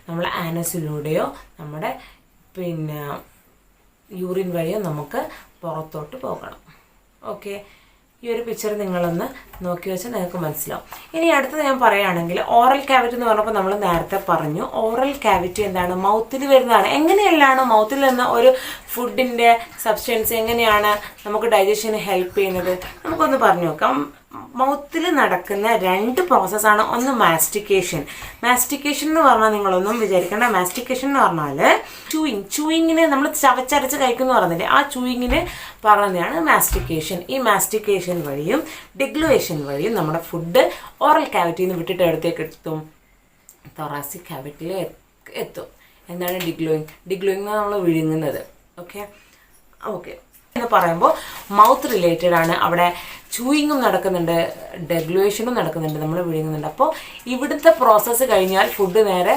നമ്മൾ ആനസിലൂടെയോ നമ്മുടെ പിന്നെ യൂറിൻ വഴിയോ നമുക്ക് പുറത്തോട്ട് പോകണം. ഓക്കെ, ഈ ഒരു പിക്ചർ നിങ്ങളൊന്ന് നോക്കി വെച്ചാൽ നിങ്ങൾക്ക് മനസ്സിലാവും. ഇനി അടുത്തത് ഞാൻ പറയുകയാണെങ്കിൽ ഓറൽ കാവിറ്റി എന്ന് പറഞ്ഞപ്പോൾ നമ്മൾ നേരത്തെ പറഞ്ഞു. ഓറൽ കാവിറ്റി എന്താണ്? മൗത്തിൽ വരുന്നതാണ്. എങ്ങനെയല്ലാണ് മൗത്തിൽ നിന്ന് ഒരു ഫുഡിൻ്റെ സബ്സ്റ്റൻസ് എങ്ങനെയാണ് നമുക്ക് ഡൈജഷന് ഹെൽപ്പ് ചെയ്യുന്നത്? നമുക്കൊന്ന് പറഞ്ഞു നോക്കാം. മൗത്തിൽ നടക്കുന്ന 2 പ്രോസസ്സാണ്. ഒന്ന് മാസ്റ്റിക്കേഷൻ. മാസ്റ്റിക്കേഷൻ എന്ന് പറഞ്ഞാൽ നിങ്ങളൊന്നും വിചാരിക്കേണ്ട. മാസ്റ്റിക്കേഷൻ എന്ന് പറഞ്ഞാൽ ചൂയിങ്ങിന് നമ്മൾ ചവച്ചരച്ച് കഴിക്കുന്നു പറഞ്ഞില്ലേ, ആ ചൂയിങ്ങിന് പറയുന്നതാണ് മാസ്റ്റിക്കേഷൻ. ഈ മാസ്റ്റിക്കേഷൻ വഴിയും ഡിഗ്ലുവേഷൻ വഴിയും നമ്മുടെ ഫുഡ് ഓറൽ കാവിറ്റിയിൽ നിന്ന് വിട്ടിട്ട് എടുത്തേക്ക് എത്തും, തൊറാസിക് കാവിറ്റിയിൽ എത്തും. എന്താണ് ഡിഗ്ലോയിങ്? ഡിഗ്ലോയിങ് നമ്മൾ വിഴുങ്ങുന്നത്. ഓക്കെ എന്ന് പറയുമ്പോൾ മൗത്ത് റിലേറ്റഡ് ആണ്. അവിടെ ചൂയിങ്ങും നടക്കുന്നുണ്ട്, ഡെഗ്ലുവേഷനും നടക്കുന്നുണ്ട്, നമ്മൾ വിഴുങ്ങുന്നുണ്ട്. അപ്പോൾ ഇവിടുത്തെ പ്രോസസ്സ് കഴിഞ്ഞാൽ ഫുഡ് നേരെ